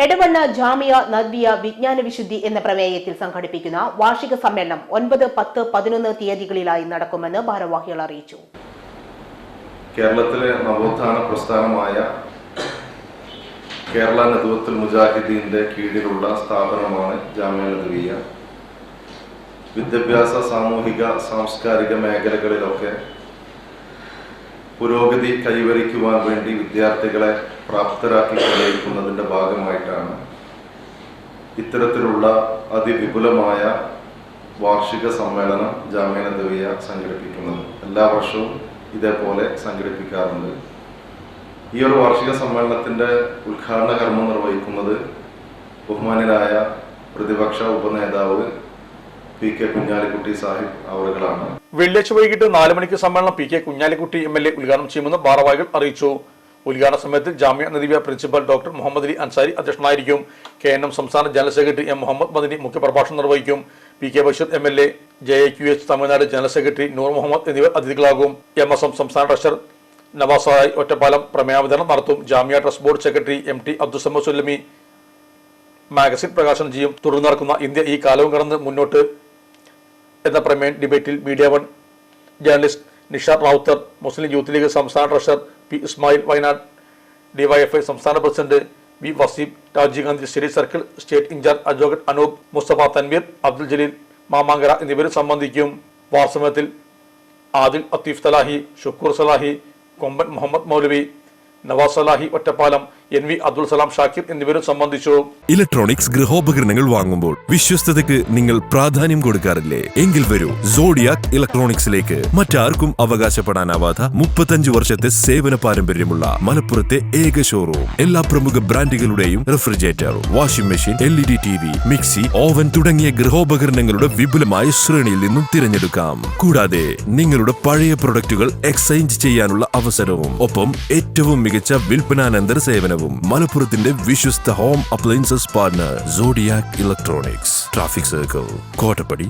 എടവണ്ണ ജാമിയ നദ്വിയ വിജ്ഞാന വിശുദ്ധി എന്ന പ്രമേയത്തിൽ സംഘടിപ്പിക്കുന്ന വാർഷിക സമ്മേളനം 9, 10, 11 തീയതികളിലായി നടക്കുമെന്ന് ഭാരവാഹികൾ അറിയിച്ചു. കേരളത്തിലെ നവോത്ഥാന പ്രസ്ഥാനമായ കേരള നദ്വത്തുൽ മുജാഹിദീന്റെ കീഴിലുള്ള സ്ഥാപനമാണ് ജാമിയ നദ്വിയ. വിദ്യാഭ്യാസ, സാമൂഹിക, സാംസ്കാരിക മേഖലകളിലൊക്കെ പുരോഗതി കൈവരിക്കുവാൻ വേണ്ടി വിദ്യാർത്ഥികളെ പ്രാപ്തരാക്കി കൊണ്ടിരിക്കുന്നതിൻ്റെ ഭാഗമായിട്ടാണ് ഇത്തരത്തിലുള്ള അതിവിപുലമായ വാർഷിക സമ്മേളനം ജാമിയ നദ്വിയ സംഘടിപ്പിക്കുന്നത്. എല്ലാ വർഷവും ഇതേപോലെ സംഘടിപ്പിക്കാറുണ്ട്. ഈ ഒരു വാർഷിക സമ്മേളനത്തിൻ്റെ ഉദ്ഘാടന കർമ്മം നിർവഹിക്കുന്നത് ബഹുമാന്യനായ പ്രതിപക്ഷ ഉപനേതാവ് PK കുഞ്ഞാലിക്കുട്ടി സാഹിബ് അവറുകളാണ്. വെള്ളിയാഴ്ച വൈകിട്ട് 4 മണിക്ക് സമ്മേളനം PK കുഞ്ഞാലിക്കുട്ടി MLA ഉദ്ഘാടനം ചെയ്യുമെന്ന് ഭാരവാഹികൾ അറിയിച്ചു. ഉദ്ഘാടന സമയത്ത് ജാമിയ നദ്വിയ പ്രിൻസിപ്പൽ ഡോക്ടർ മുഹമ്മദ് അലി അൻസാരി അധ്യക്ഷനായിരിക്കും. KNM സംസ്ഥാന general secretary M Muhammad Madani മുഖ്യപ്രഭാഷണം നിർവഹിക്കും. PK Basheer MLA, JAQH Tamil Nadu general secretary Noor Muhammad എന്നിവർ അതിഥികളാകും. MSM സംസ്ഥാന ട്രഷറർ നവാസായി ഒറ്റപ്പാലം പ്രമേയാവതരണം നടത്തും. Jamia trust board secretary MT Abdussamad Sullami magazine പ്രകാശനം ചെയ്യും. തുടർന്ന് നടക്കുന്ന ഇന്ത്യ ഈ കാലവും കടന്ന് മുന്നോട്ട് എന്ന പ്രമേയം ഡിബേറ്റിൽ media one journalist Nishar Rawther, Muslim youth league സംസ്ഥാന treasurer P Ismail Wayanad, DYFI സംസ്ഥാന president V Waseem, Rajiv Gandhi study circle state incharge advocate Anoop, Mustafa Tanveer, Abdul Jaleel Mamankara എന്നിവർ സംബന്ധിക്കും. വാർസമയത്തിൽ ആദിൽ അത്തീഫ് സലാഹി, ഷുക്കൂർ സലാഹി, കൊമ്പൻ മുഹമ്മദ് മൗലവി, നവാസ് സലാഹി ഒറ്റപ്പാലം, NV അബ്ദുൽ സലാം ഷാക്കിർ എന്നിവരും സംബന്ധിച്ചു. ഇലക്ട്രോണിക്സ് ഗൃഹോപകരണങ്ങൾ വാങ്ങുമ്പോൾ വിശ്വസ്തതയ്ക്ക് നിങ്ങൾ പ്രാധാന്യം കൊടുക്കാറില്ലേ? എങ്കിൽ വരൂ സോഡിയാക് ഇലക്ട്രോണിക്സിലേക്ക്. മറ്റാർക്കും അവകാശപ്പെടാനാവാത്ത 35 വർഷത്തെ സേവന പാരമ്പര്യമുള്ള മലപ്പുറത്തെ ഏക ഷോറൂം. എല്ലാ പ്രമുഖ ബ്രാൻഡുകളുടെയും refrigerator, washing machine, LED TV, mixie, oven തുടങ്ങിയ ഗൃഹോപകരണങ്ങളുടെ വിപുലമായ ശ്രേണിയിൽ നിന്നും തിരഞ്ഞെടുക്കാം. കൂടാതെ നിങ്ങളുടെ പഴയ പ്രൊഡക്റ്റുകൾ എക്സ്ചേഞ്ച് ചെയ്യാനുള്ള അവസരവും, ഒപ്പം ഏറ്റവും മികച്ച വിൽപ്പനാനന്തര സേവനവും. മലപ്പുറത്തിന്റെ വിശ്വസ്ത home appliances partner zodiac electronics, traffic circle, Kottappadi.